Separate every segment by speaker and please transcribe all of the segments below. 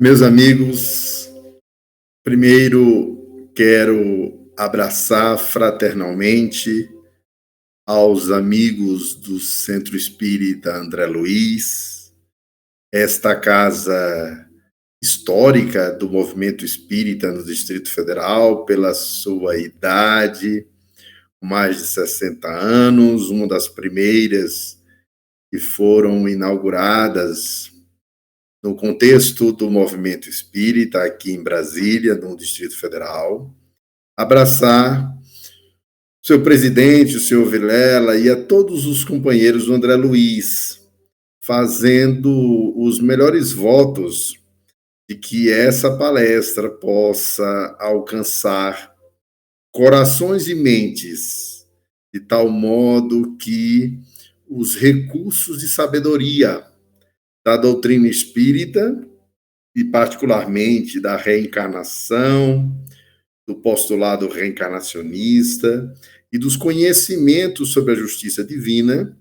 Speaker 1: Meus amigos, primeiro quero abraçar fraternalmente aos amigos do Centro Espírita André Luiz, esta casa histórica do movimento espírita no Distrito Federal, pela sua idade, mais de 60 anos, uma das primeiras que foram inauguradas no contexto do movimento espírita aqui em Brasília, no Distrito Federal, abraçar o seu presidente, o senhor Vilela, e a todos os companheiros do André Luiz, fazendo os melhores votos de que essa palestra possa alcançar corações e mentes, de tal modo que os recursos de sabedoria da doutrina espírita, e particularmente da reencarnação, do postulado reencarnacionista e dos conhecimentos sobre a justiça divina,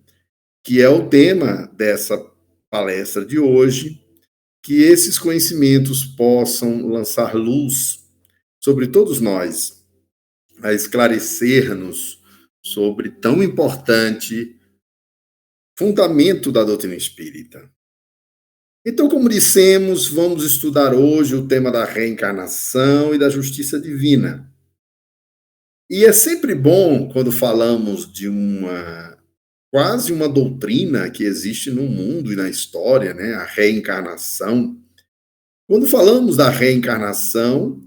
Speaker 1: que é o tema dessa palestra de hoje, que esses conhecimentos possam lançar luz sobre todos nós, a esclarecer-nos sobre tão importante fundamento da doutrina espírita. Então, como dissemos, vamos estudar hoje o tema da reencarnação e da justiça divina. E é sempre bom, quando falamos de quase uma doutrina que existe no mundo e na história, né, a reencarnação. Quando falamos da reencarnação,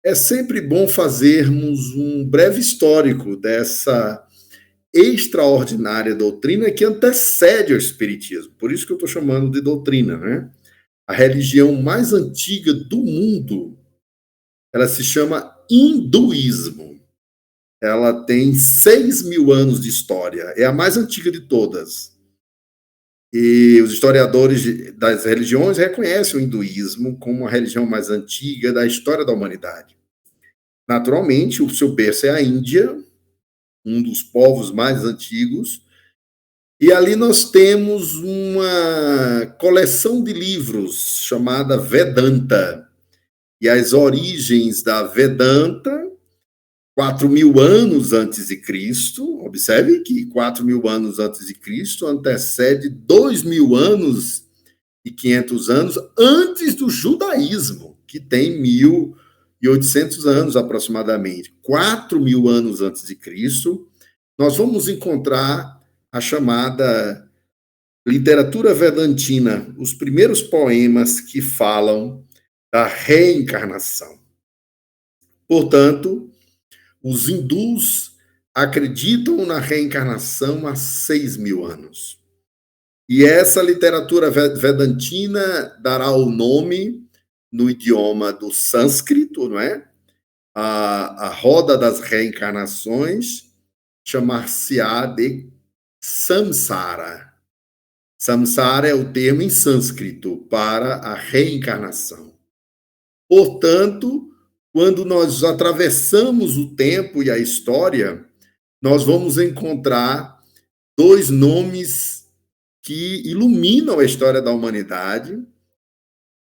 Speaker 1: é sempre bom fazermos um breve histórico dessa extraordinária doutrina que antecede ao espiritismo. Por isso que eu estou chamando de doutrina, né? A religião mais antiga do mundo, ela se chama hinduísmo. Ela tem 6.000 anos de história, é a mais antiga de todas. E os historiadores das religiões reconhecem o hinduísmo como a religião mais antiga da história da humanidade. Naturalmente, o seu berço é a Índia, um dos povos mais antigos, e ali nós temos uma coleção de livros chamada Vedanta. E as origens da Vedanta, 4.000 anos antes de Cristo, observe que 4.000 anos antes de Cristo antecede 2.000 anos e 500 anos antes do judaísmo, que tem 1.800 anos aproximadamente. 4.000 anos antes de Cristo, nós vamos encontrar a chamada literatura vedantina, os primeiros poemas que falam da reencarnação. Portanto, os hindus acreditam na reencarnação há 6.000 anos. E essa literatura vedantina dará o nome, no idioma do sânscrito, não é? A roda das reencarnações, chamar-se-á de samsara. Samsara é o termo em sânscrito para a reencarnação. Portanto, quando nós atravessamos o tempo e a história, nós vamos encontrar dois nomes que iluminam a história da humanidade,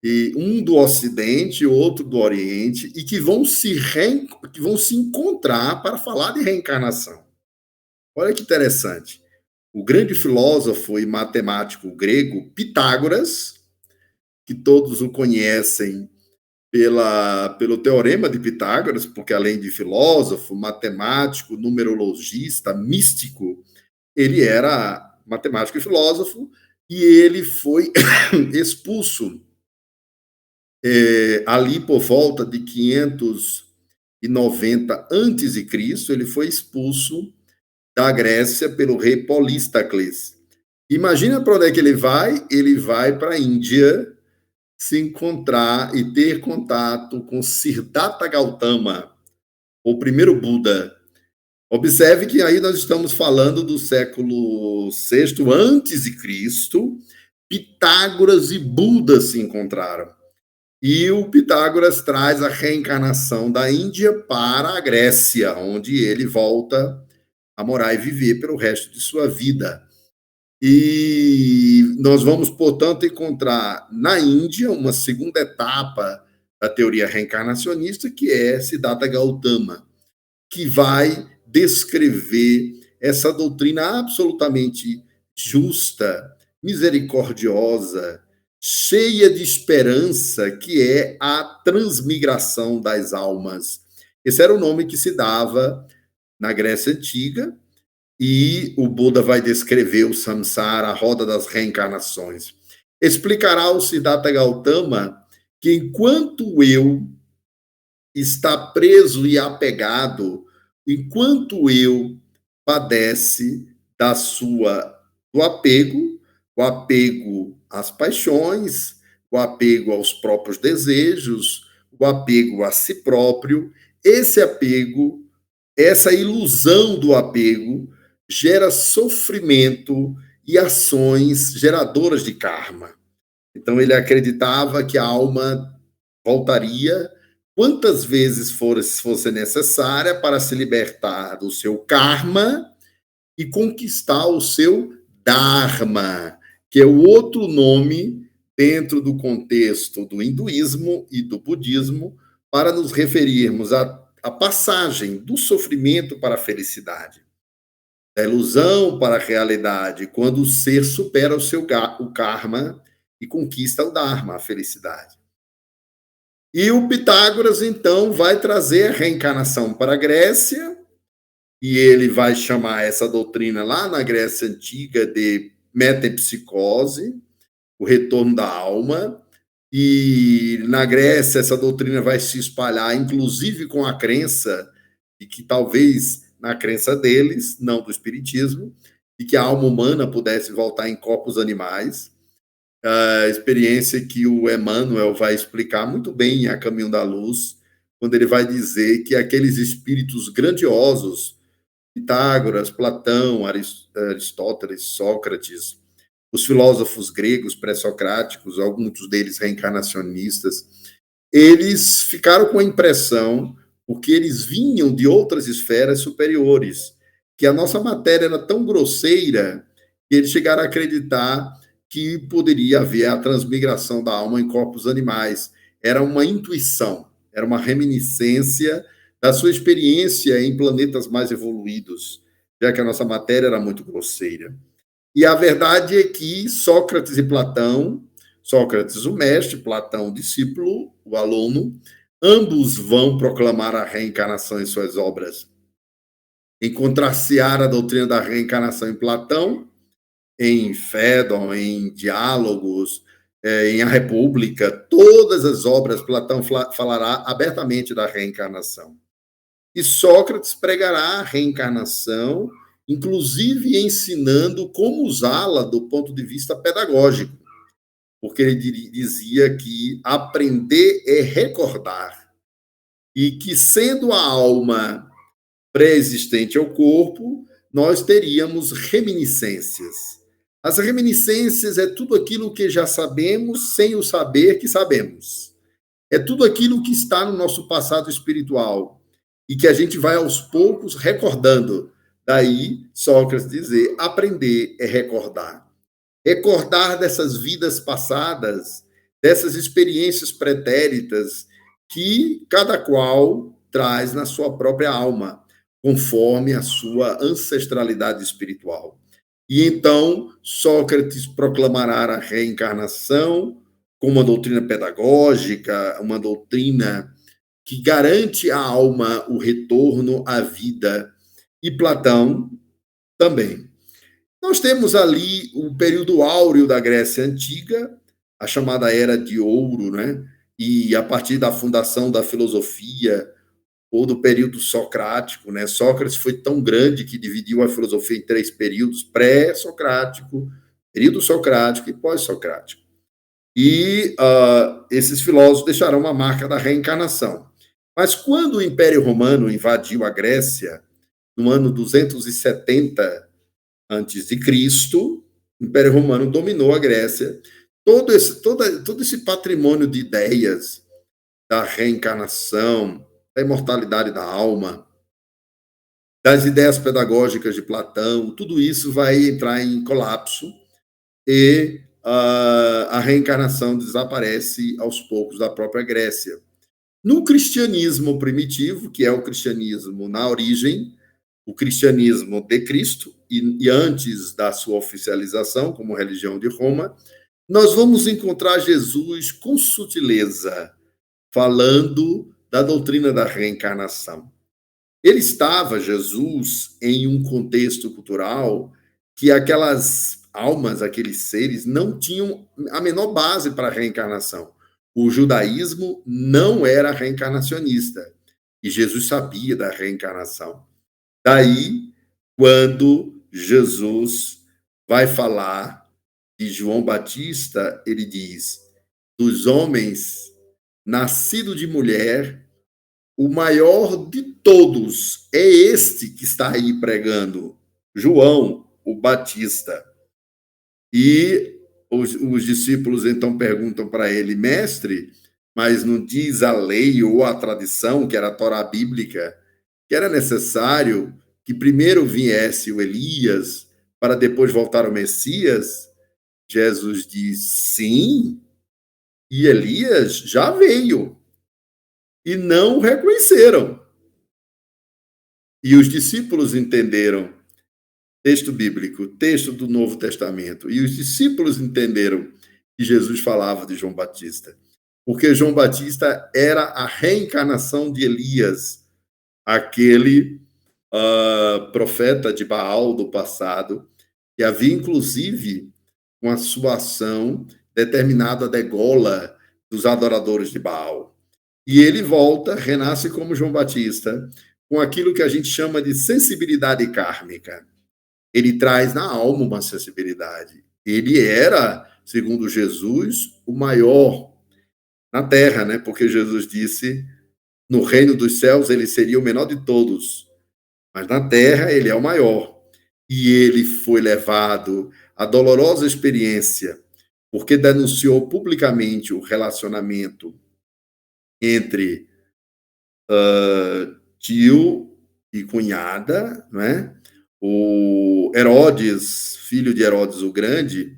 Speaker 1: e um do Ocidente e outro do Oriente, e que vão se encontrar para falar de reencarnação. Olha que interessante. O grande filósofo e matemático grego Pitágoras que todos o conhecem pelo Teorema de Pitágoras, porque além de filósofo, matemático, numerologista, místico, ele era matemático e filósofo, e ele foi expulso ali por volta de 590 a.C., ele foi expulso da Grécia pelo rei Polístacles. Imagina para onde é que ele vai? Ele vai para a Índia se encontrar e ter contato com Siddhartha Gautama, o primeiro Buda. Observe que aí nós estamos falando do século VI antes de Cristo. Pitágoras e Buda se encontraram. E o Pitágoras traz a reencarnação da Índia para a Grécia, onde ele volta a morar e viver pelo resto de sua vida. E nós vamos, portanto, encontrar na Índia uma segunda etapa da teoria reencarnacionista, que é Siddhartha Gautama, que vai descrever essa doutrina absolutamente justa, misericordiosa, cheia de esperança, que é a transmigração das almas. Esse era o nome que se dava na Grécia Antiga, e o Buda vai descrever o samsara, a roda das reencarnações. Explicará o Siddhartha Gautama que enquanto o eu está preso e apegado, enquanto o eu padece do apego, o apego às paixões, o apego aos próprios desejos, o apego a si próprio, esse apego, essa ilusão do apego gera sofrimento e ações geradoras de karma. Então ele acreditava que a alma voltaria quantas vezes fosse necessária para se libertar do seu karma e conquistar o seu dharma, que é o outro nome dentro do contexto do hinduísmo e do budismo para nos referirmos à passagem do sofrimento para a felicidade, da ilusão para a realidade, quando o ser supera o karma e conquista o dharma, a felicidade. E o Pitágoras, então, vai trazer a reencarnação para a Grécia, e ele vai chamar essa doutrina lá na Grécia Antiga de metempsicose, o retorno da alma, e na Grécia essa doutrina vai se espalhar, inclusive com a crença de que talvez, na crença deles, não do espiritismo, de que a alma humana pudesse voltar em corpos animais, a experiência que o Emmanuel vai explicar muito bem em A Caminho da Luz, quando ele vai dizer que aqueles espíritos grandiosos, Pitágoras, Platão, Aristóteles, Sócrates, os filósofos gregos pré-socráticos, alguns deles reencarnacionistas, eles ficaram com a impressão, porque eles vinham de outras esferas superiores, que a nossa matéria era tão grosseira que eles chegaram a acreditar que poderia haver a transmigração da alma em corpos animais. Era uma intuição, era uma reminiscência da sua experiência em planetas mais evoluídos, já que a nossa matéria era muito grosseira. E a verdade é que Sócrates e Platão, Sócrates o mestre, Platão o discípulo, o aluno, ambos vão proclamar a reencarnação em suas obras. Encontrar-se-á a doutrina da reencarnação em Platão, em Fédon, em Diálogos, em A República, todas as obras, Platão falará abertamente da reencarnação. E Sócrates pregará a reencarnação, inclusive ensinando como usá-la do ponto de vista pedagógico, porque ele dizia que aprender é recordar, e que, sendo a alma pré-existente ao corpo, nós teríamos reminiscências. As reminiscências é tudo aquilo que já sabemos sem o saber que sabemos. É tudo aquilo que está no nosso passado espiritual e que a gente vai aos poucos recordando. Daí, Sócrates dizer, aprender é recordar. Recordar dessas vidas passadas, dessas experiências pretéritas que cada qual traz na sua própria alma, conforme a sua ancestralidade espiritual. E então, Sócrates proclamará a reencarnação com uma doutrina pedagógica, uma doutrina que garante à alma o retorno à vida, e Platão também. Nós temos ali o período áureo da Grécia Antiga, a chamada Era de Ouro, né? E a partir da fundação da filosofia, ou do período socrático, né? Sócrates foi tão grande que dividiu a filosofia em 3 períodos: pré-socrático, período socrático e pós-socrático. E esses filósofos deixaram uma marca da reencarnação. Mas quando o Império Romano invadiu a Grécia, no ano 270 antes de Cristo, o Império Romano dominou a Grécia. Todo esse patrimônio de ideias da reencarnação, da imortalidade da alma, das ideias pedagógicas de Platão, tudo isso vai entrar em colapso e a reencarnação desaparece aos poucos da própria Grécia. No cristianismo primitivo, que é o cristianismo na origem, o cristianismo de Cristo, e antes da sua oficialização como religião de Roma, nós vamos encontrar Jesus com sutileza, falando da doutrina da reencarnação. Ele estava, Jesus, em um contexto cultural que aquelas almas, aqueles seres, não tinham a menor base para a reencarnação. O judaísmo não era reencarnacionista, e Jesus sabia da reencarnação. Daí, quando Jesus vai falar de João Batista, ele diz: dos homens, nascido de mulher, o maior de todos é este que está aí pregando, João, o Batista. E os discípulos então perguntam para ele: mestre, mas não diz a lei ou a tradição, que era a Torá bíblica, que era necessário que primeiro viesse o Elias para depois voltar o Messias? Jesus diz: sim, e Elias já veio, e não o reconheceram. E os discípulos entenderam, texto bíblico, texto do Novo Testamento, e os discípulos entenderam que Jesus falava de João Batista, porque João Batista era a reencarnação de Elias, aquele profeta de Baal do passado, que havia inclusive com a sua ação determinado a degola dos adoradores de Baal. E ele volta, renasce como João Batista, com aquilo que a gente chama de sensibilidade kármica. Ele traz na alma uma sensibilidade. Ele era, segundo Jesus, o maior na terra, né? Porque Jesus disse: no reino dos céus ele seria o menor de todos, mas na terra ele é o maior. E ele foi levado à dolorosa experiência, porque denunciou publicamente o relacionamento entre tio e cunhada, né? O Herodes, filho de Herodes o Grande,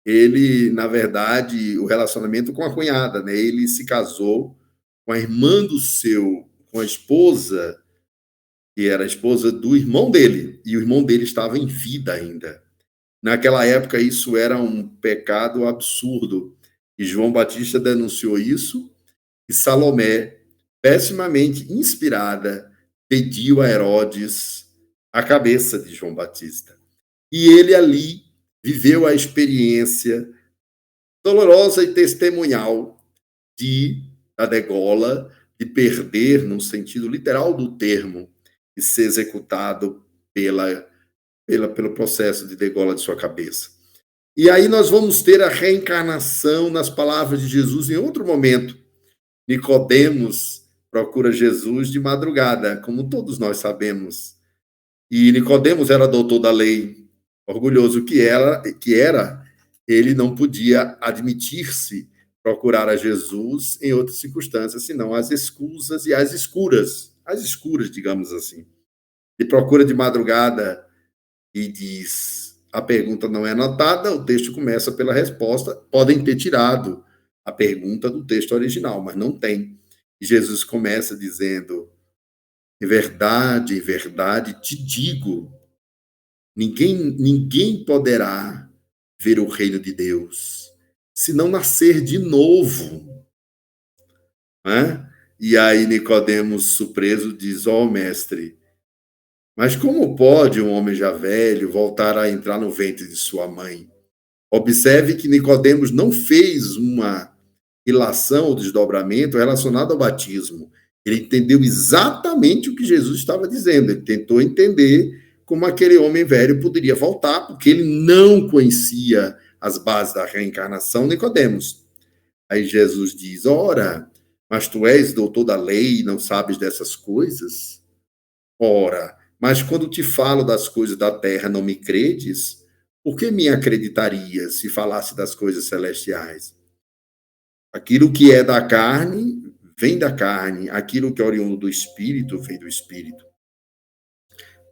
Speaker 1: ele, na verdade, o relacionamento com a cunhada, né? Ele se casou com a irmã com a esposa, que era a esposa do irmão dele, e o irmão dele estava em vida ainda. Naquela época, isso era um pecado absurdo, e João Batista denunciou isso, e Salomé, pessimamente inspirada, pediu a Herodes a cabeça de João Batista. E ele ali viveu a experiência dolorosa e testemunhal da degola, de perder, no sentido literal do termo, e ser executado pelo processo de degola de sua cabeça. E aí nós vamos ter a reencarnação nas palavras de Jesus em outro momento. Nicodemos procura Jesus de madrugada, como todos nós sabemos. E Nicodemos era doutor da lei, orgulhoso que era, ele não podia admitir-se procurar a Jesus em outras circunstâncias, senão as escusas e as escuras, digamos assim. Ele procura de madrugada e diz: a pergunta não é anotada, o texto começa pela resposta. Podem ter tirado a pergunta do texto original, mas não tem. E Jesus começa dizendo: em verdade te digo, ninguém poderá ver o reino de Deus se não nascer de novo, né? E aí Nicodemos, surpreso, diz: ó, mestre, mas como pode um homem já velho voltar a entrar no ventre de sua mãe? Observe que Nicodemos não fez uma ilação ou desdobramento relacionado ao batismo. Ele entendeu exatamente o que Jesus estava dizendo. Ele tentou entender como aquele homem velho poderia voltar, porque ele não conhecia as bases da reencarnação, Nicodemos. Aí Jesus diz: ora, mas tu és doutor da lei e não sabes dessas coisas? Ora, mas quando te falo das coisas da terra não me credes? Por que me acreditarias se falasse das coisas celestiais? Aquilo que é da carne, vem da carne. Aquilo que é oriundo do Espírito, vem do Espírito.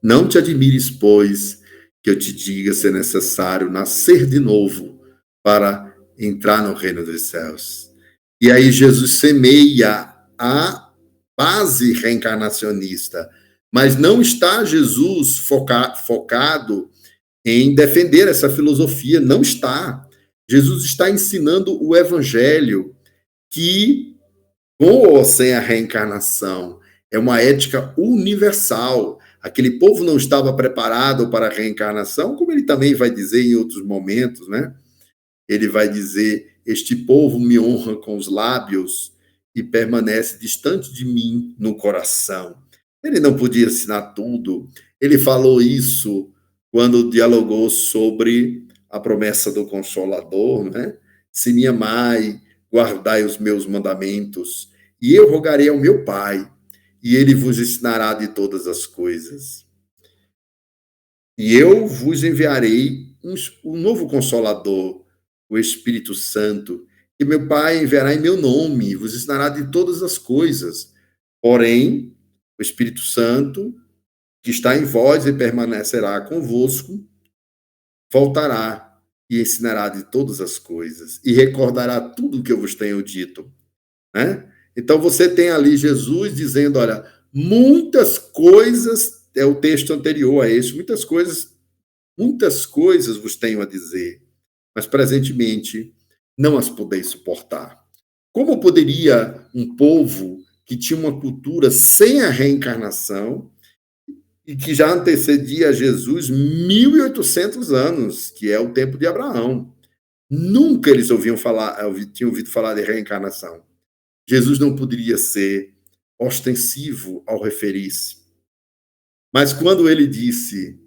Speaker 1: Não te admires, pois, que eu te diga ser necessário nascer de novo para entrar no reino dos céus. E aí Jesus semeia a base reencarnacionista, mas não está Jesus focado em defender essa filosofia, não está. Jesus está ensinando o evangelho, que, com ou sem a reencarnação, é uma ética universal. Aquele povo não estava preparado para a reencarnação, como ele também vai dizer em outros momentos, né? Ele vai dizer: este povo me honra com os lábios e permanece distante de mim no coração. Ele não podia ensinar tudo. Ele falou isso quando dialogou sobre a promessa do Consolador, né? Se me amai, guardai os meus mandamentos, e eu rogarei ao meu Pai, e ele vos ensinará de todas as coisas. E eu vos enviarei um novo Consolador, o Espírito Santo, e meu Pai enviará em meu nome, vos ensinará de todas as coisas. Porém, o Espírito Santo, que está em vós e permanecerá convosco, voltará e ensinará de todas as coisas, e recordará tudo o que eu vos tenho dito, né? Então você tem ali Jesus dizendo: olha, muitas coisas, é o texto anterior a esse, muitas coisas vos tenho a dizer, mas presentemente não as podeis suportar. Como poderia um povo que tinha uma cultura sem a reencarnação e que já antecedia a Jesus 1.800 anos, que é o tempo de Abraão, nunca eles tinham ouvido falar de reencarnação. Jesus não poderia ser ostensivo ao referir-se. Mas quando ele disse,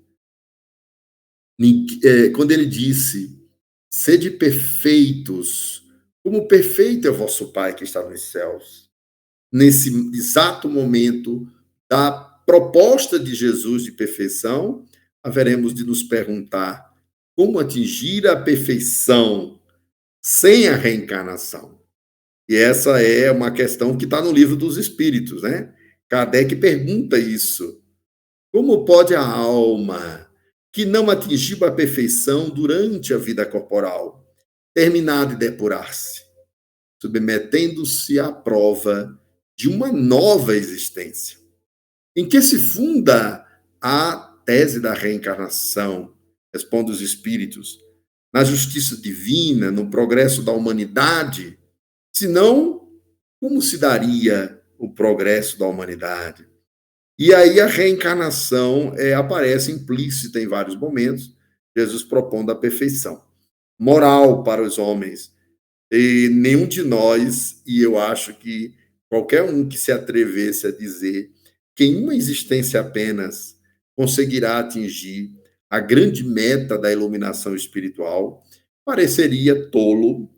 Speaker 1: sede perfeitos, como perfeito é o vosso Pai que está nos céus, nesse exato momento da proposta de Jesus de perfeição, haveremos de nos perguntar como atingir a perfeição sem a reencarnação. E essa é uma questão que está no livro dos Espíritos, né? Kardec pergunta isso. Como pode a alma, que não atingiu a perfeição durante a vida corporal, terminar de depurar-se, submetendo-se à prova de uma nova existência? Em que se funda a tese da reencarnação? Responde os Espíritos. Na justiça divina, no progresso da humanidade? Senão, como se daria o progresso da humanidade? E aí a reencarnação aparece implícita em vários momentos, Jesus propondo a perfeição moral para os homens. E nenhum de nós, e eu acho que qualquer um que se atrevesse a dizer que em uma existência apenas conseguirá atingir a grande meta da iluminação espiritual, pareceria tolo,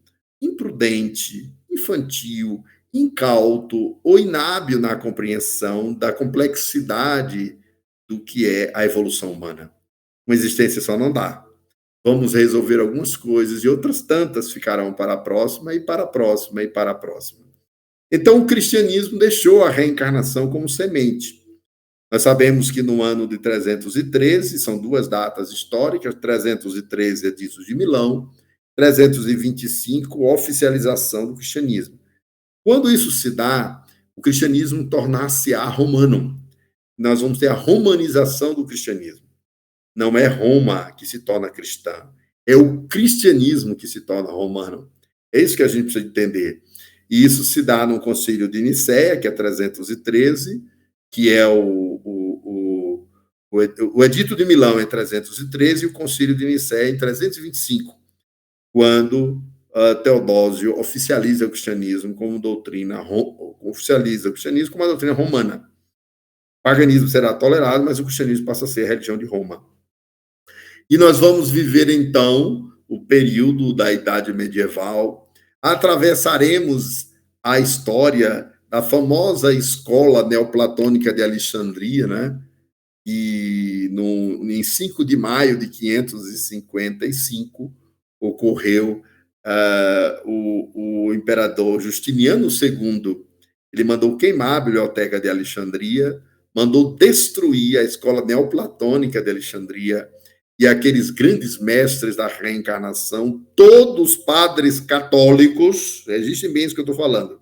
Speaker 1: imprudente, infantil, incauto ou inábil na compreensão da complexidade do que é a evolução humana. Uma existência só não dá. Vamos resolver algumas coisas e outras tantas ficarão para a próxima e para a próxima e para a próxima. Então, o cristianismo deixou a reencarnação como semente. Nós sabemos que no ano de 313, são duas datas históricas, 313 Edito de Milão, 325, oficialização do cristianismo. Quando isso se dá, o cristianismo tornar-se-á romano. Nós vamos ter a romanização do cristianismo. Não é Roma que se torna cristã, é o cristianismo que se torna romano. É isso que a gente precisa entender. E isso se dá no Concílio de Nicéia, que é 313, que é o Edito de Milão em 313 e o Concílio de Nicéia em 325, quando Teodósio oficializa o cristianismo como doutrina, oficializa o cristianismo como uma doutrina romana. O paganismo será tolerado, mas o cristianismo passa a ser a religião de Roma. E nós vamos viver, então, o período da Idade Medieval. Atravessaremos a história da famosa escola neoplatônica de Alexandria, né? E em 5 de maio de 555 ocorreu o imperador Justiniano II. Ele mandou queimar a biblioteca de Alexandria, mandou destruir a escola neoplatônica de Alexandria e aqueles grandes mestres da reencarnação, todos padres católicos, existem bem isso que eu estou falando,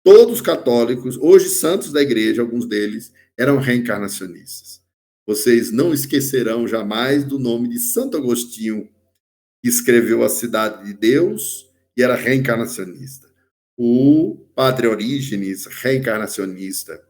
Speaker 1: todos católicos, hoje santos da igreja, alguns deles, eram reencarnacionistas. Vocês não esquecerão jamais do nome de Santo Agostinho, que escreveu A Cidade de Deus e era reencarnacionista. O Padre Orígenes, reencarnacionista.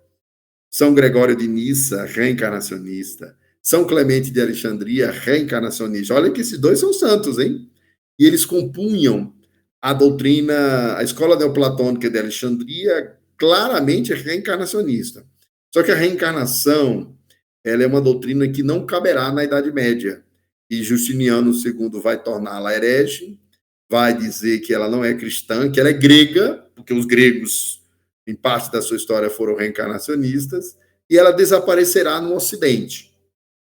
Speaker 1: São Gregório de Nissa, reencarnacionista. São Clemente de Alexandria, reencarnacionista. Olha que esses dois são santos, hein? E eles compunham a doutrina, a escola neoplatônica de Alexandria, claramente reencarnacionista. Só que a reencarnação, ela é uma doutrina que não caberá na Idade Média. E Justiniano II vai torná-la herege, vai dizer que ela não é cristã, que ela é grega, porque os gregos, em parte da sua história, foram reencarnacionistas, e ela desaparecerá no Ocidente.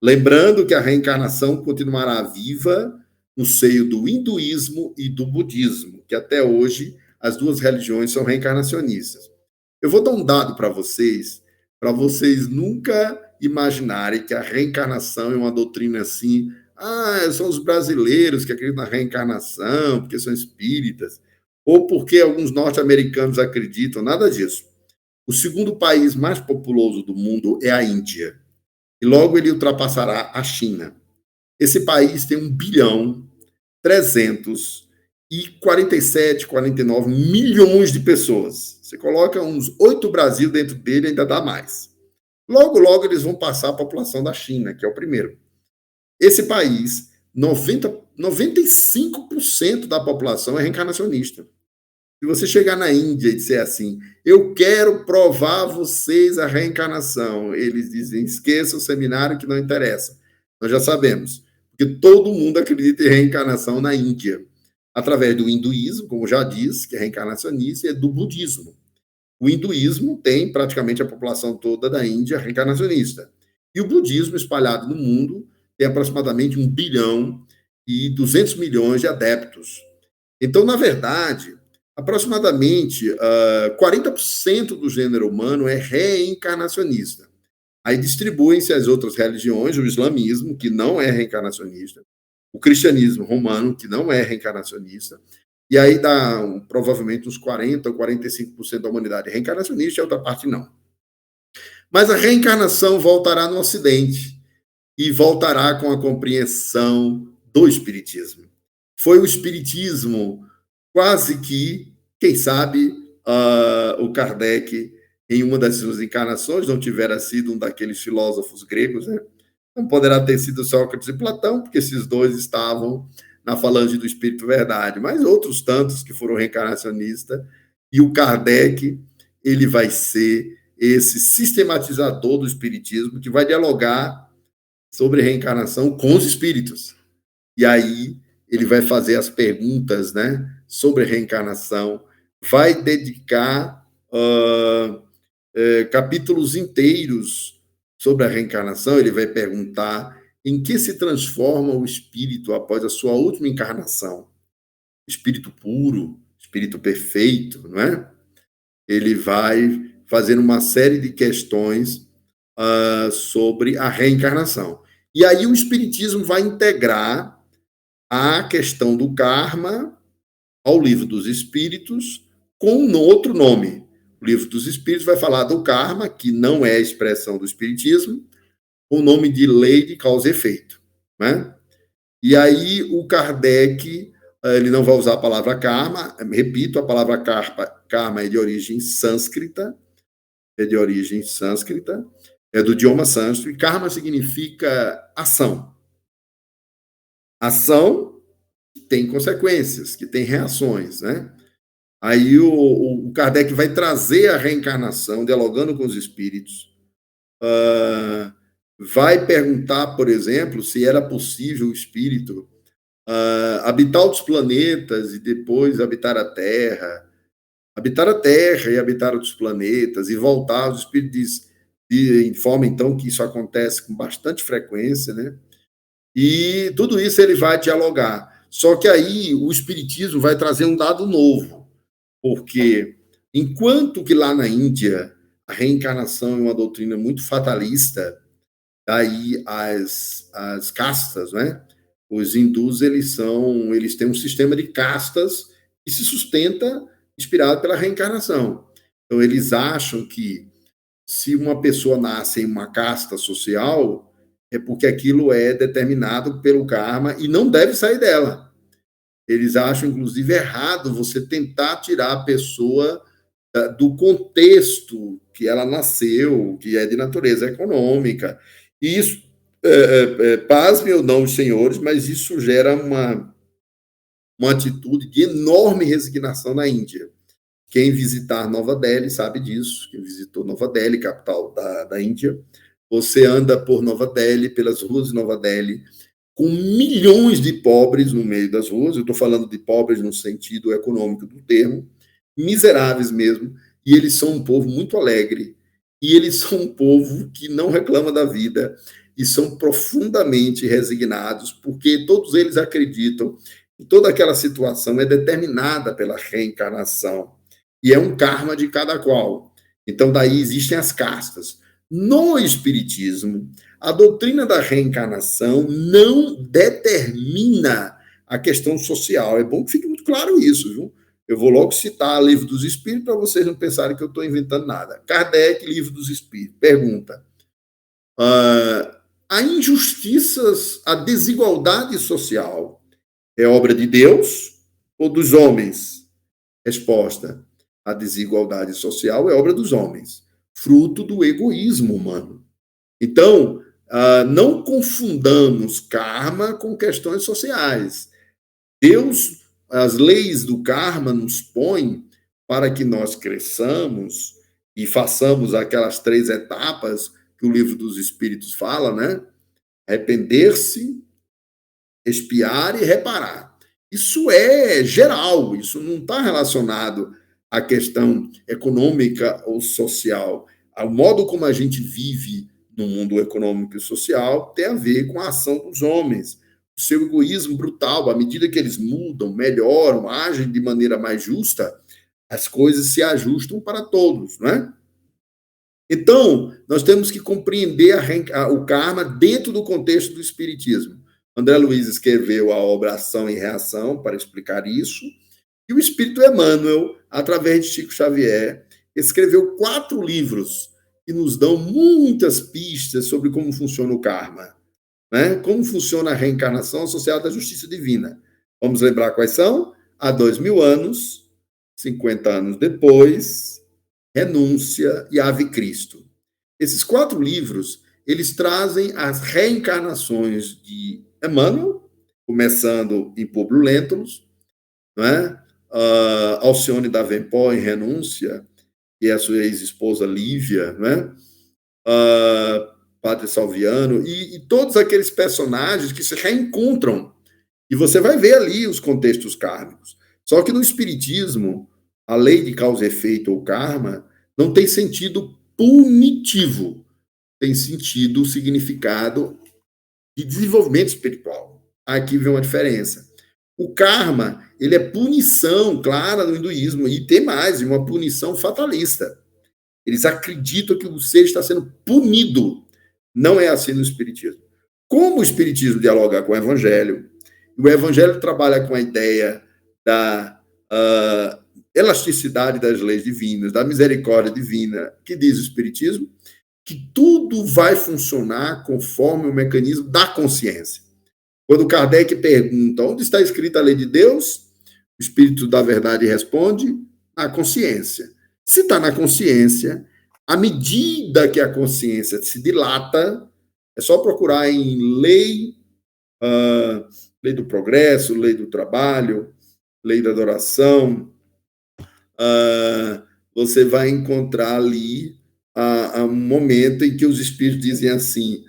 Speaker 1: Lembrando que a reencarnação continuará viva no seio do hinduísmo e do budismo, que até hoje as duas religiões são reencarnacionistas. Eu vou dar um dado para vocês nunca imaginarem que a reencarnação é uma doutrina assim, são os brasileiros que acreditam na reencarnação, porque são espíritas, ou porque alguns norte-americanos acreditam, nada disso. O segundo país mais populoso do mundo é a Índia, e logo ele ultrapassará a China. Esse país tem 1.347.49 de pessoas. Você coloca uns 8 Brasil dentro dele, ainda dá mais. Logo, logo eles vão passar a população da China, que é o primeiro. Esse país, 95% da população é reencarnacionista. Se você chegar na Índia e disser assim, eu quero provar a vocês a reencarnação, eles dizem, esqueça o seminário que não interessa. Nós já sabemos, porque todo mundo acredita em reencarnação na Índia, através do hinduísmo, como já disse, que é reencarnacionista, e do budismo. O hinduísmo tem praticamente a população toda da Índia reencarnacionista. E o budismo, espalhado no mundo, tem aproximadamente 1.200.000.000 de adeptos. Então, na verdade, aproximadamente 40% do gênero humano é reencarnacionista. Aí distribuem-se as outras religiões, o islamismo, que não é reencarnacionista, o cristianismo romano, que não é reencarnacionista, e aí dá provavelmente uns 40% ou 45% da humanidade reencarnacionista e a outra parte não. Mas a reencarnação voltará no Ocidente e voltará com a compreensão do Espiritismo. Foi o Espiritismo quase que, quem sabe, o Kardec, em uma das suas encarnações, não tivera sido um daqueles filósofos gregos, né? Não poderá ter sido Sócrates e Platão, porque esses dois estavam na falange do Espírito Verdade, mas outros tantos que foram reencarnacionistas, e o Kardec, ele vai ser esse sistematizador do Espiritismo, que vai dialogar sobre reencarnação com os espíritos. E aí ele vai fazer as perguntas, né, sobre reencarnação, vai dedicar capítulos inteiros sobre a reencarnação. Ele vai perguntar em que se transforma o espírito após a sua última encarnação. Espírito puro, espírito perfeito, não é? Ele vai fazer uma série de questões sobre a reencarnação. E aí o Espiritismo vai integrar a questão do karma ao Livro dos Espíritos com um outro nome. O Livro dos Espíritos vai falar do karma, que não é a expressão do Espiritismo, com o nome de lei de causa e efeito, né? E aí o Kardec ele não vai usar a palavra karma. Repito, a palavra karma é de origem sânscrita, é do idioma sânscrito, e karma significa ação. Ação tem consequências, que tem reações, né? Aí o Kardec vai trazer a reencarnação, dialogando com os espíritos, vai perguntar, por exemplo, se era possível o espírito habitar outros planetas e depois habitar a Terra e habitar outros planetas e voltar. Os espíritos informam, então, que isso acontece com bastante frequência, né? E tudo isso ele vai dialogar. Só que aí o espiritismo vai trazer um dado novo, porque enquanto que lá na Índia a reencarnação é uma doutrina muito fatalista, daí as castas, né? Os hindus, eles têm um sistema de castas que se sustenta inspirado pela reencarnação. Então, eles acham que se uma pessoa nasce em uma casta social, é porque aquilo é determinado pelo karma e não deve sair dela. Eles acham, inclusive, errado você tentar tirar a pessoa do contexto que ela nasceu, que é de natureza econômica. E isso, pasmem ou não os senhores, mas isso gera uma atitude de enorme resignação na Índia. Quem visitar Nova Delhi sabe disso, quem visitou Nova Delhi, capital da Índia, você anda por Nova Delhi, pelas ruas de Nova Delhi, com milhões de pobres no meio das ruas. Eu estou falando de pobres no sentido econômico do termo, miseráveis mesmo, e eles são um povo muito alegre, e eles são um povo que não reclama da vida, e são profundamente resignados, porque todos eles acreditam que toda aquela situação é determinada pela reencarnação, e é um karma de cada qual. Então, daí existem as castas. No Espiritismo, a doutrina da reencarnação não determina a questão social. É bom que fique muito claro isso, viu? Eu vou logo citar o Livro dos Espíritos para vocês não pensarem que eu estou inventando nada. Kardec, Livro dos Espíritos, pergunta: a injustiças, a desigualdade social é obra de Deus ou dos homens? Resposta: a desigualdade social é obra dos homens, fruto do egoísmo humano. Então, não confundamos karma com questões sociais. Deus, as leis do karma nos põem para que nós cresçamos e façamos aquelas 3 etapas que o Livro dos Espíritos fala, né? Arrepender-se, expiar e reparar. Isso é geral, isso não está relacionado à questão econômica ou social. O modo como a gente vive no mundo econômico e social tem a ver com a ação dos homens. O seu egoísmo brutal, à medida que eles mudam, melhoram, agem de maneira mais justa, as coisas se ajustam para todos, não é? Então, nós temos que compreender o karma dentro do contexto do espiritismo. André Luiz escreveu a obra Ação e Reação para explicar isso, e o espírito Emmanuel, através de Chico Xavier, escreveu 4 livros que nos dão muitas pistas sobre como funciona o karma, né? Como funciona a reencarnação associada à justiça divina. Vamos lembrar quais são? Há 2000 anos, 50 anos depois, Renúncia e Ave Cristo. Esses 4 livros, eles trazem as reencarnações de Emmanuel, começando em Publio Lentulus, né? Alcione Davenport em Renúncia, e a sua ex-esposa Lívia, né? Padre Salviano, e todos aqueles personagens que se reencontram. E você vai ver ali os contextos kármicos. Só que no Espiritismo, a lei de causa e efeito ou karma não tem sentido punitivo, tem sentido, significado de desenvolvimento espiritual. Aqui vem uma diferença. O karma, ele é punição clara no hinduísmo, e tem mais, uma punição fatalista. Eles acreditam que o ser está sendo punido. Não é assim no Espiritismo. Como o Espiritismo dialoga com o Evangelho, o Evangelho trabalha com a ideia da elasticidade das leis divinas, da misericórdia divina, que diz o Espiritismo, que tudo vai funcionar conforme o mecanismo da consciência. Quando Kardec pergunta onde está escrita a lei de Deus, o Espírito da Verdade responde: na consciência. Se está na consciência, à medida que a consciência se dilata, é só procurar em lei do progresso, lei do trabalho, lei da adoração, você vai encontrar ali um momento em que os espíritos dizem assim,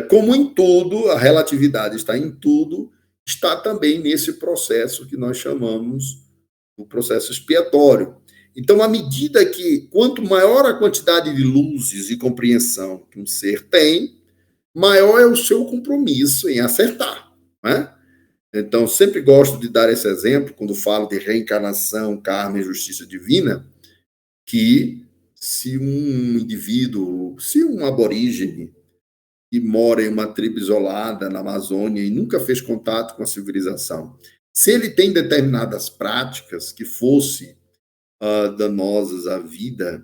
Speaker 1: como em tudo, a relatividade está em tudo, está também nesse processo que nós chamamos o processo expiatório. Então, à medida que, quanto maior a quantidade de luzes e compreensão que um ser tem, maior é o seu compromisso em acertar, né? Então, sempre gosto de dar esse exemplo, quando falo de reencarnação, karma e justiça divina, que se um indivíduo, se um aborígene que mora em uma tribo isolada na Amazônia e nunca fez contato com a civilização, se ele tem determinadas práticas que fossem danosas à vida,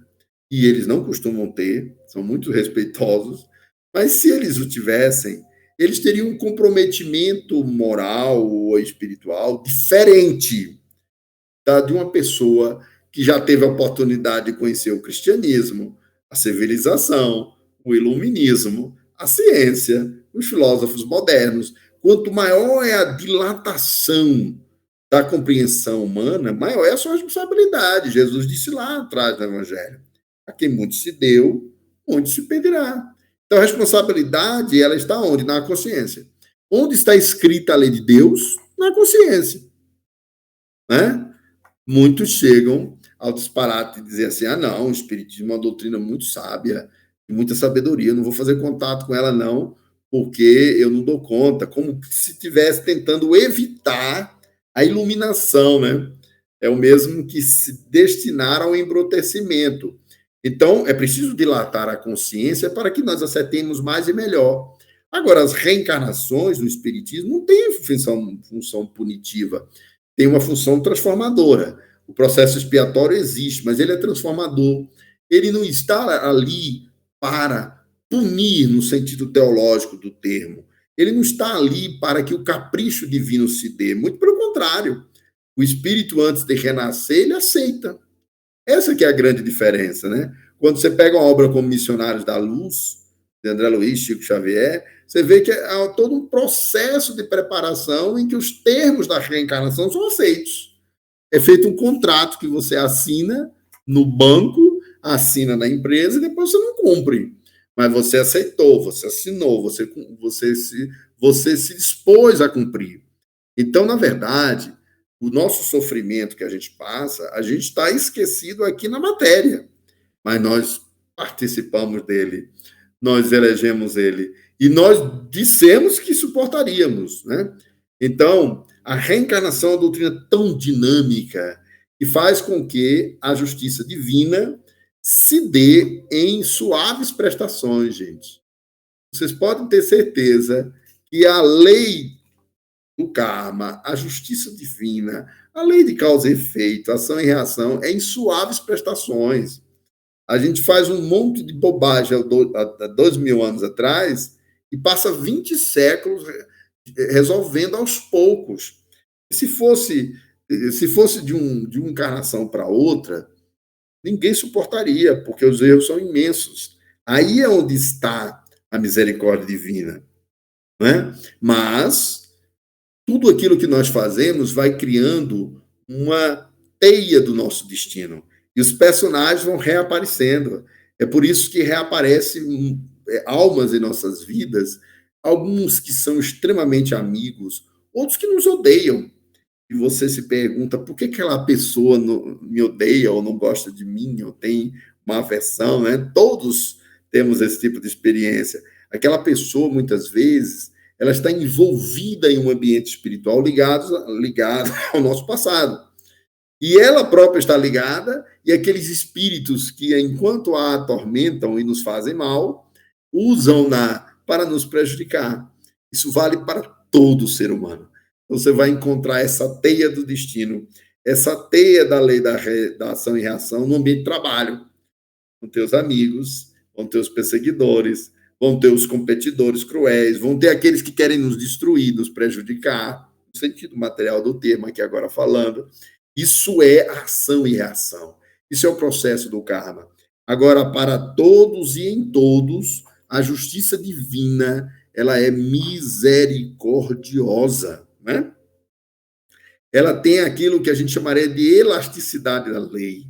Speaker 1: e eles não costumam ter, são muito respeitosos, mas se eles o tivessem, eles teriam um comprometimento moral ou espiritual diferente de uma pessoa que já teve a oportunidade de conhecer o cristianismo, a civilização, o iluminismo, a ciência, os filósofos modernos. Quanto maior é a dilatação da compreensão humana, maior é a sua responsabilidade. Jesus disse lá atrás no Evangelho: a quem muito se deu, muito se pedirá. Então, a responsabilidade, ela está onde? Na consciência. Onde está escrita a lei de Deus? Na consciência. Né? Muitos chegam ao disparate de dizer assim, não, o Espiritismo é uma doutrina muito sábia, de muita sabedoria, eu não vou fazer contato com ela não, porque eu não dou conta, como se estivesse tentando evitar a iluminação, né? É o mesmo que se destinar ao embrutecimento. Então, é preciso dilatar a consciência para que nós acertemos mais e melhor. Agora, as reencarnações no Espiritismo não têm função punitiva, tem uma função transformadora. O processo expiatório existe, mas ele é transformador. Ele não está ali para punir no sentido teológico do termo. Ele não está ali para que o capricho divino se dê. Muito pelo contrário. O espírito, antes de renascer, ele aceita. Essa que é a grande diferença, né? Quando você pega uma obra como Missionários da Luz, de André Luiz, Chico Xavier, você vê que há todo um processo de preparação em que os termos da reencarnação são aceitos. É feito um contrato que você assina no banco, assina na empresa e depois você não cumpre. Mas você aceitou, você assinou, você se dispôs a cumprir. Então, na verdade, o nosso sofrimento que a gente passa, a gente está esquecido aqui na matéria, mas nós participamos dele, nós elegemos ele e nós dissemos que suportaríamos, né? Então, a reencarnação é uma doutrina tão dinâmica que faz com que a justiça divina se dê em suaves prestações, gente. Vocês podem ter certeza que a lei do karma, a justiça divina, a lei de causa e efeito, ação e reação, é em suaves prestações. A gente faz um monte de bobagem há 2.000 anos atrás e passa 20 séculos resolvendo aos poucos. Se fosse de uma encarnação para outra, ninguém suportaria, porque os erros são imensos. Aí é onde está a misericórdia divina. Né? Mas tudo aquilo que nós fazemos vai criando uma teia do nosso destino. E os personagens vão reaparecendo. É por isso que reaparecem almas em nossas vidas, alguns que são extremamente amigos, outros que nos odeiam. E você se pergunta por que aquela pessoa me odeia ou não gosta de mim, ou tem uma aversão, né? Todos temos esse tipo de experiência. Aquela pessoa, muitas vezes, ela está envolvida em um ambiente espiritual ligado ao nosso passado. E ela própria está ligada, e aqueles espíritos que, enquanto a atormentam e nos fazem mal, usam-na para nos prejudicar. Isso vale para todo ser humano. Você vai encontrar essa teia do destino, essa teia da lei da ação e reação no ambiente de trabalho, com teus amigos, com teus perseguidores, vão ter os competidores cruéis, vão ter aqueles que querem nos destruir, nos prejudicar, no sentido material do termo aqui agora falando. Isso é ação e reação. Isso é o processo do karma. Agora, para todos e em todos, a justiça divina, ela é misericordiosa, né? Ela tem aquilo que a gente chamaria de elasticidade da lei.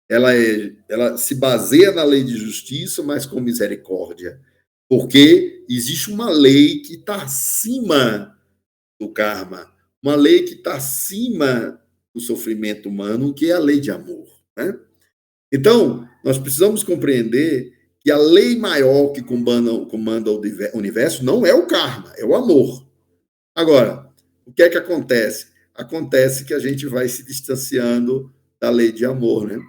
Speaker 1: Ela se baseia na lei de justiça, mas com misericórdia. Porque existe uma lei que está acima do karma, uma lei que está acima do sofrimento humano, que é a lei de amor, né? Então, nós precisamos compreender que a lei maior que comanda o universo não é o karma, é o amor. Agora, o que é que acontece? Acontece que a gente vai se distanciando da lei de amor, né?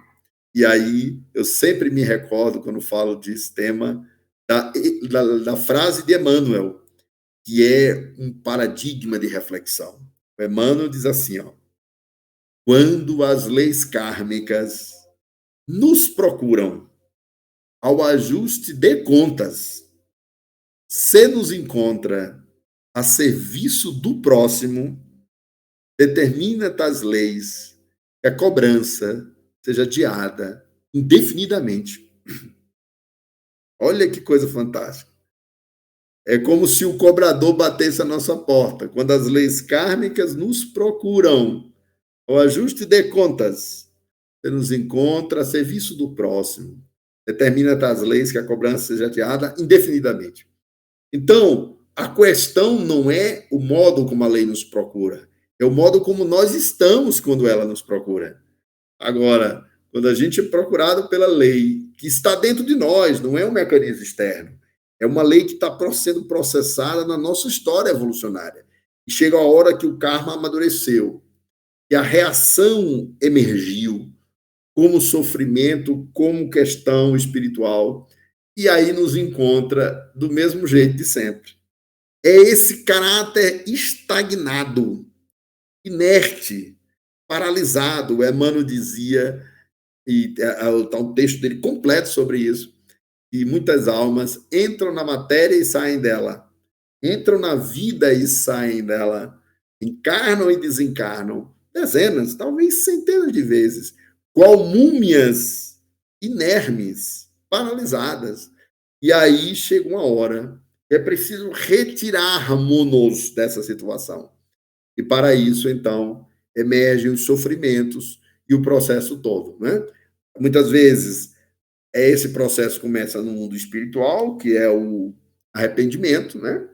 Speaker 1: E aí, eu sempre me recordo, quando falo desse tema, da frase de Emmanuel, que é um paradigma de reflexão. O Emmanuel diz assim, ó, quando as leis kármicas nos procuram ao ajuste de contas, se nos encontra a serviço do próximo, determina das leis que a cobrança seja adiada indefinidamente. Olha que coisa fantástica. É como se o cobrador batesse a nossa porta. Quando as leis kármicas nos procuram ao ajuste de contas, você nos encontra a serviço do próximo. Determina das leis que a cobrança seja adiada indefinidamente. Então, a questão não é o modo como a lei nos procura, é o modo como nós estamos quando ela nos procura. Agora, quando a gente é procurado pela lei, que está dentro de nós, não é um mecanismo externo, é uma lei que está sendo processada na nossa história evolucionária. E chega a hora que o karma amadureceu, e a reação emergiu como sofrimento, como questão espiritual, e aí nos encontra do mesmo jeito de sempre. É esse caráter estagnado, inerte, paralisado. O Emmanuel dizia, e está um texto dele completo sobre isso, que muitas almas entram na matéria e saem dela, entram na vida e saem dela, encarnam e desencarnam, dezenas, talvez centenas de vezes, qual múmias inermes, paralisadas. E aí chega uma hora que é preciso retirarmos-nos dessa situação. E para isso, então, emergem os sofrimentos e o processo todo, né? Muitas vezes, esse processo começa no mundo espiritual, que é o arrependimento, né?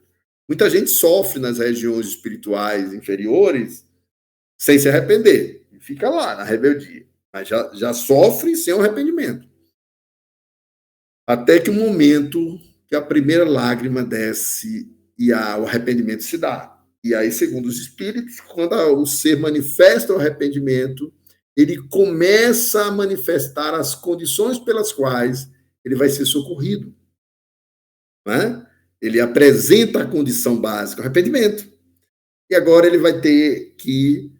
Speaker 1: Muita gente sofre nas regiões espirituais inferiores sem se arrepender. E fica lá, na rebeldia. Mas já sofre sem o arrependimento. Até que o momento que a primeira lágrima desce e o arrependimento se dá. E aí, segundo os espíritos, quando o ser manifesta o arrependimento, ele começa a manifestar as condições pelas quais ele vai ser socorrido. Não é? Ele apresenta a condição básica, o arrependimento. E agora ele vai ter que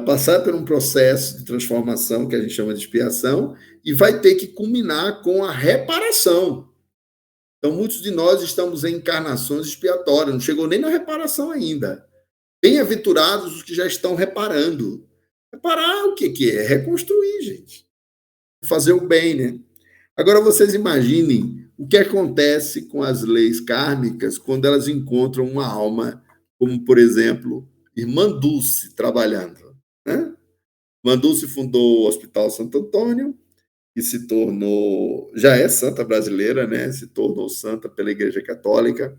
Speaker 1: passar por um processo de transformação, que a gente chama de expiação, e vai ter que culminar com a reparação. Então, muitos de nós estamos em encarnações expiatórias, não chegou nem na reparação ainda. Bem-aventurados os que já estão reparando. Reparar o que é? Reconstruir, gente. Fazer o bem, né? Agora, vocês imaginem o que acontece com as leis kármicas quando elas encontram uma alma, como, por exemplo, Irmã Dulce trabalhando, né? Irmã Dulce fundou o Hospital Santo Antônio, que se tornou, já é santa brasileira, né? Se tornou santa pela Igreja Católica.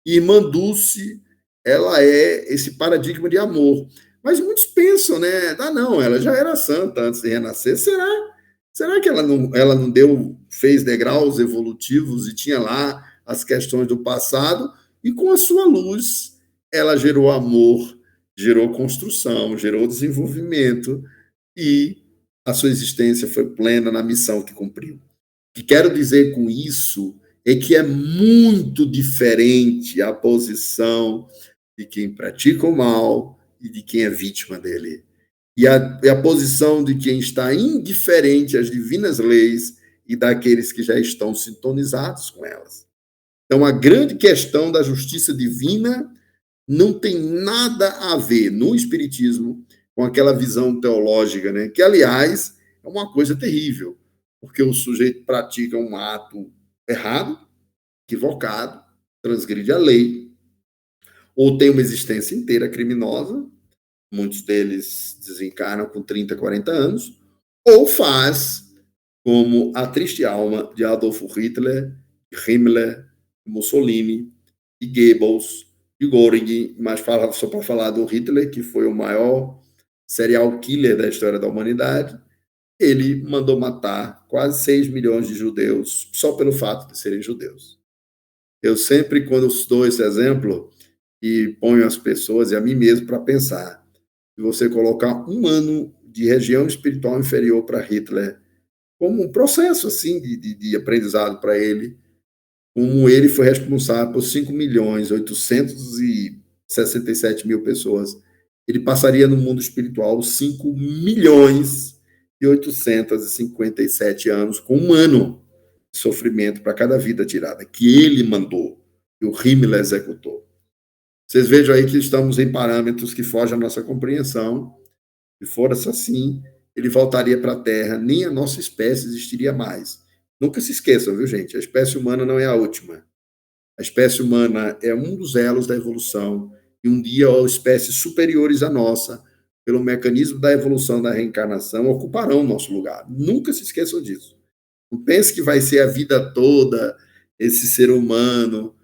Speaker 1: E Irmã Dulce, ela é esse paradigma de amor. Mas muitos pensam, né? Ah, não, ela já era santa antes de renascer. Será que ela não fez degraus evolutivos e tinha lá as questões do passado? E com a sua luz, ela gerou amor, gerou construção, gerou desenvolvimento e a sua existência foi plena na missão que cumpriu. O que quero dizer com isso é que é muito diferente a posição de quem pratica o mal e de quem é vítima dele. E a posição de quem está indiferente às divinas leis e daqueles que já estão sintonizados com elas. Então, a grande questão da justiça divina não tem nada a ver no Espiritismo com aquela visão teológica, né? Que, aliás, é uma coisa terrível, porque o sujeito pratica um ato errado, equivocado, transgride a lei, ou tem uma existência inteira criminosa, muitos deles desencarnam com 30, 40 anos, ou faz como a triste alma de Adolf Hitler, Himmler, Mussolini, de Goebbels, de Göring, mas só para falar do Hitler, que foi o maior serial killer da história da humanidade. Ele mandou matar quase 6 milhões de judeus só pelo fato de serem judeus. Eu sempre, quando dou esse exemplo, e ponho as pessoas e a mim mesmo para pensar, se você colocar um ano de região espiritual inferior para Hitler, como um processo assim de aprendizado para ele, como ele foi responsável por 5.867.000 pessoas, ele passaria no mundo espiritual 5.857 anos, com um ano de sofrimento para cada vida tirada, que ele mandou, e o Himmler executou. Vocês vejam aí que estamos em parâmetros que fogem à nossa compreensão. Se fosse assim, ele voltaria para a Terra, nem a nossa espécie existiria mais. Nunca se esqueçam, viu, gente? A espécie humana não é a última. A espécie humana é um dos elos da evolução, e um dia espécies superiores à nossa, pelo mecanismo da evolução da reencarnação, ocuparão o nosso lugar. Nunca se esqueçam disso. Não pense que vai ser a vida toda esse ser humano,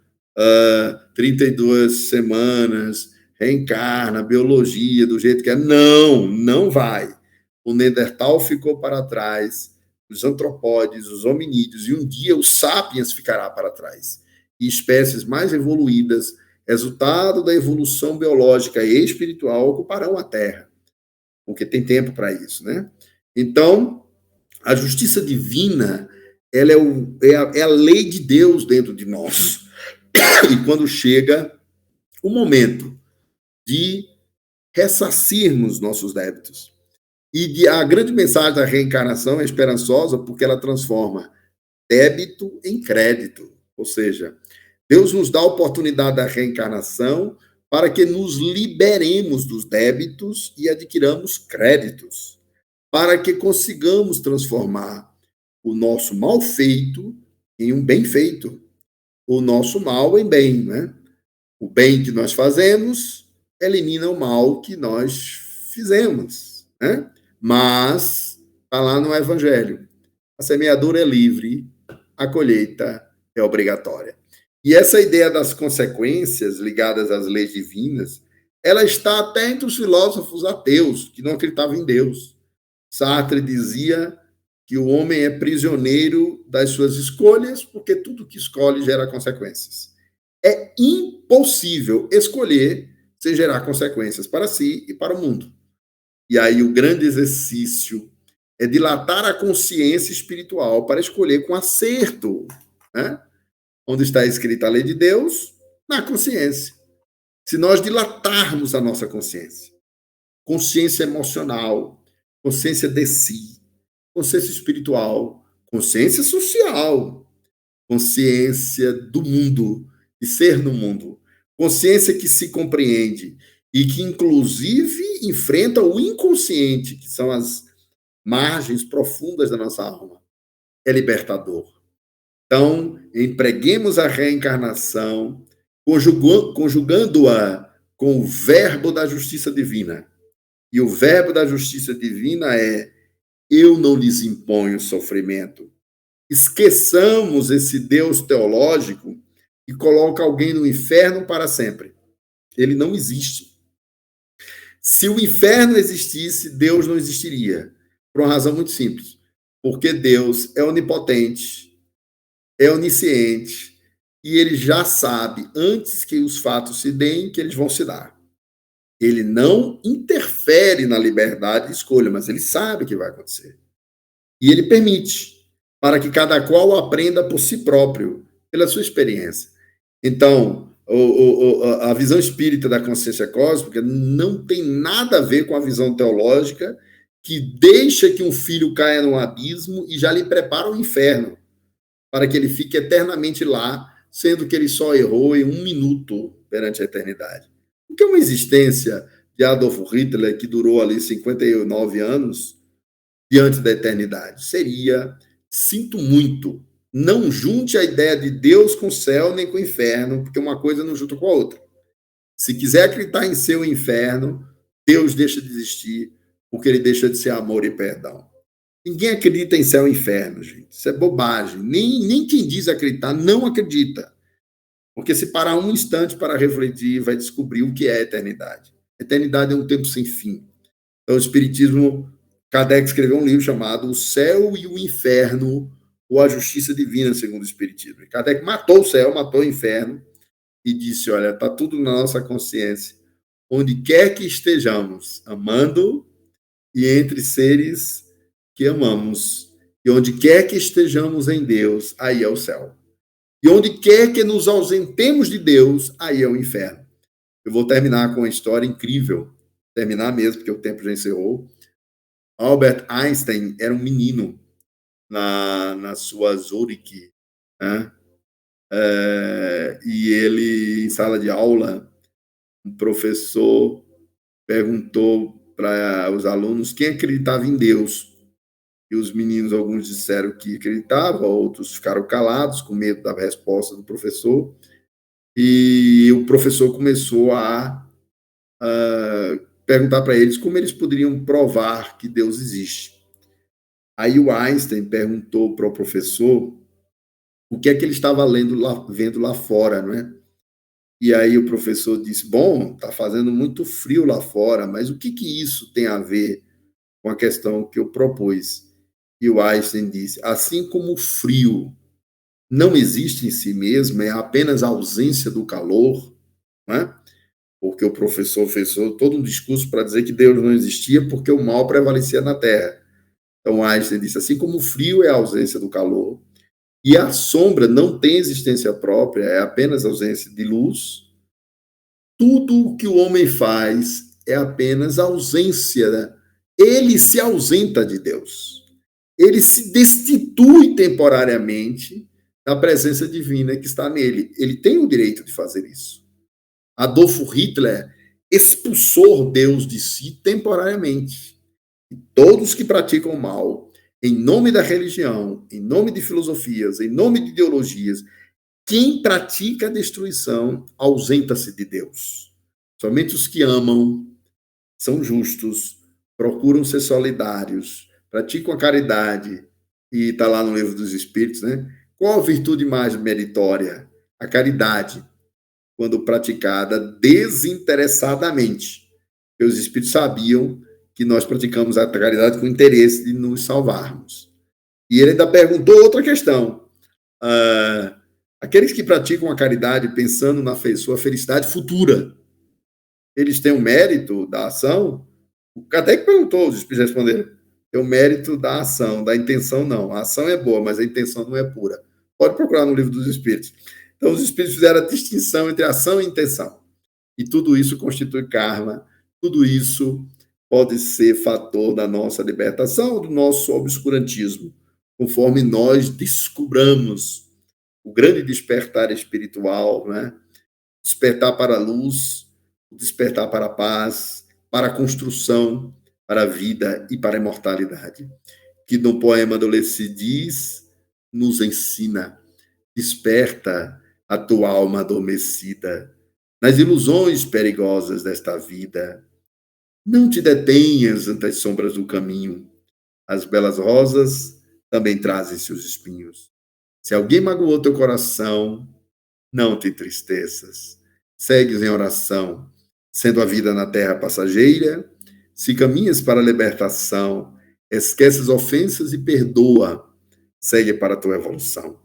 Speaker 1: 32 semanas, reencarna, biologia, do jeito que é. Não, não vai. O Neandertal ficou para trás, os antropóides, os hominídeos, e um dia o Sapiens ficará para trás. E espécies mais evoluídas, resultado da evolução biológica e espiritual, ocuparão a Terra, porque tem tempo para isso, né? Então, a justiça divina, ela é a lei de Deus dentro de nós. E quando chega o momento de ressarcirmos nossos débitos, e a grande mensagem da reencarnação é esperançosa, porque ela transforma débito em crédito. Ou seja, Deus nos dá a oportunidade da reencarnação para que nos liberemos dos débitos e adquiramos créditos, para que consigamos transformar o nosso mal feito em um bem feito, o nosso mal em bem, né? O bem que nós fazemos elimina o mal que nós fizemos, né? Mas está lá no Evangelho. A semeadura é livre, a colheita é obrigatória. E essa ideia das consequências ligadas às leis divinas, ela está até entre os filósofos ateus, que não acreditavam em Deus. Sartre dizia que o homem é prisioneiro das suas escolhas, porque tudo que escolhe gera consequências. É impossível escolher sem gerar consequências para si e para o mundo. E aí o grande exercício é dilatar a consciência espiritual para escolher com acerto, né? Onde está escrita a lei de Deus? Na consciência. Se nós dilatarmos a nossa consciência, consciência emocional, consciência de si, consciência espiritual, consciência social, consciência do mundo, de ser no mundo, consciência que se compreende e que, inclusive, enfrenta o inconsciente, que são as margens profundas da nossa alma, é libertador. Então, empreguemos a reencarnação, conjugando-a com o verbo da justiça divina. E o verbo da justiça divina é: eu não lhes imponho sofrimento. Esqueçamos esse Deus teológico que coloca alguém no inferno para sempre. Ele não existe. Se o inferno existisse, Deus não existiria. Por uma razão muito simples. Porque Deus é onipotente, é onisciente, e ele já sabe, antes que os fatos se deem, que eles vão se dar. Ele não interfere na liberdade de escolha, mas ele sabe o que vai acontecer. E ele permite, para que cada qual aprenda por si próprio, pela sua experiência. Então, a visão espírita da consciência cósmica não tem nada a ver com a visão teológica que deixa que um filho caia no abismo e já lhe prepara o inferno, para que ele fique eternamente lá, sendo que ele só errou em 1 minuto perante a eternidade. Porque uma existência de Adolf Hitler, que durou ali 59 anos, diante da eternidade, seria, sinto muito, não junte a ideia de Deus com o céu nem com o inferno, porque uma coisa não junta com a outra. Se quiser acreditar em seu inferno, Deus deixa de existir, porque ele deixa de ser amor e perdão. Ninguém acredita em céu e inferno, gente. Isso é bobagem. Nem quem diz acreditar não acredita. Porque se parar um instante para refletir, vai descobrir o que é a eternidade. Eternidade é um tempo sem fim. Então, o Espiritismo, Kardec escreveu um livro chamado O Céu e o Inferno, ou a Justiça Divina, segundo o Espiritismo. Kardec matou o céu, matou o inferno, e disse, olha, está tudo na nossa consciência. Onde quer que estejamos, amando e entre seres que amamos. E onde quer que estejamos em Deus, aí é o céu. E onde quer que nos ausentemos de Deus, aí é o inferno. Eu vou terminar com uma história incrível. Terminar mesmo, porque o tempo já encerrou. Albert Einstein era um menino na sua Zurich, né? E ele, em sala de aula, um professor perguntou para os alunos quem acreditava em Deus. E os meninos, alguns disseram que acreditavam, outros ficaram calados, com medo da resposta do professor. E o professor começou a perguntar para eles como eles poderiam provar que Deus existe. Aí o Einstein perguntou para o professor o que é que ele estava vendo lá fora, não é? E aí o professor disse, bom, está fazendo muito frio lá fora, mas o que isso tem a ver com a questão que eu propus? E o Einstein disse, assim como o frio não existe em si mesmo, é apenas a ausência do calor, não é? Porque o professor fez todo um discurso para dizer que Deus não existia porque o mal prevalecia na Terra. Então Einstein disse, assim como o frio é a ausência do calor, e a sombra não tem existência própria, é apenas ausência de luz, tudo o que o homem faz é apenas ausência, né? Ele se ausenta de Deus. Ele se destitui temporariamente da presença divina que está nele. Ele tem o direito de fazer isso. Adolf Hitler expulsou Deus de si temporariamente. E todos que praticam mal, em nome da religião, em nome de filosofias, em nome de ideologias, quem pratica a destruição ausenta-se de Deus. Somente os que amam, são justos, procuram ser solidários, praticam a caridade, e está lá no Livro dos Espíritos, né? Qual a virtude mais meritória? A caridade, quando praticada desinteressadamente. Porque os Espíritos sabiam que nós praticamos a caridade com interesse de nos salvarmos. E ele ainda perguntou outra questão. Aqueles que praticam a caridade pensando na sua felicidade futura, eles têm o mérito da ação? O Kardec perguntou, os espíritos responderam, tem o mérito da ação, da intenção não. A ação é boa, mas a intenção não é pura. Pode procurar no Livro dos Espíritos. Então, os espíritos fizeram a distinção entre ação e intenção. E tudo isso constitui karma, tudo isso pode ser fator da nossa libertação, do nosso obscurantismo, conforme nós descobramos o grande despertar espiritual, né? Despertar para a luz, despertar para a paz, para a construção, para a vida e para a imortalidade. Que no poema do Lecce nos ensina, desperta a tua alma adormecida nas ilusões perigosas desta vida. Não te detenhas ante as sombras do caminho. As belas rosas também trazem seus espinhos. Se alguém magoou teu coração, não te entristeças. Segues em oração, sendo a vida na terra passageira. Se caminhas para a libertação, esquece as ofensas e perdoa. Segue para a tua evolução.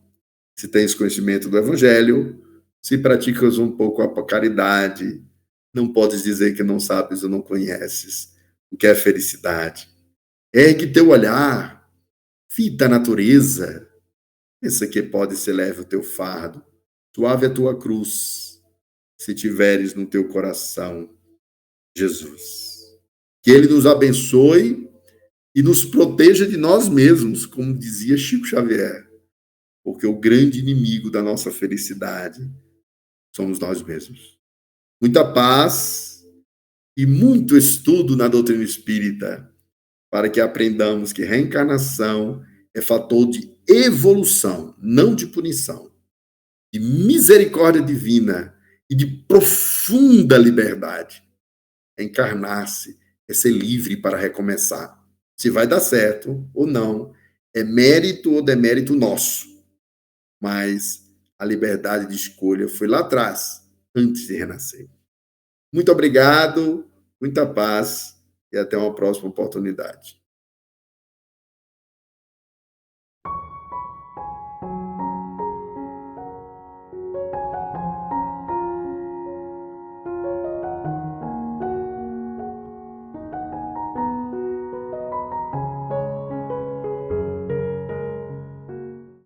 Speaker 1: Se tens conhecimento do Evangelho, se praticas um pouco a caridade, não podes dizer que não sabes ou não conheces o que é felicidade. Ergue teu olhar, fita a natureza, pensa que pode ser leve o teu fardo, suave a tua cruz, se tiveres no teu coração Jesus. Que Ele nos abençoe e nos proteja de nós mesmos, como dizia Chico Xavier. porque o grande inimigo da nossa felicidade somos nós mesmos. Muita paz e muito estudo na doutrina espírita para que aprendamos que reencarnação é fator de evolução, não de punição, de misericórdia divina e de profunda liberdade. Encarnar-se é ser livre para recomeçar. Se vai dar certo ou não, é mérito ou demérito nosso. Mas a liberdade de escolha foi lá atrás, antes de renascer. Muito obrigado, muita paz e até uma próxima oportunidade.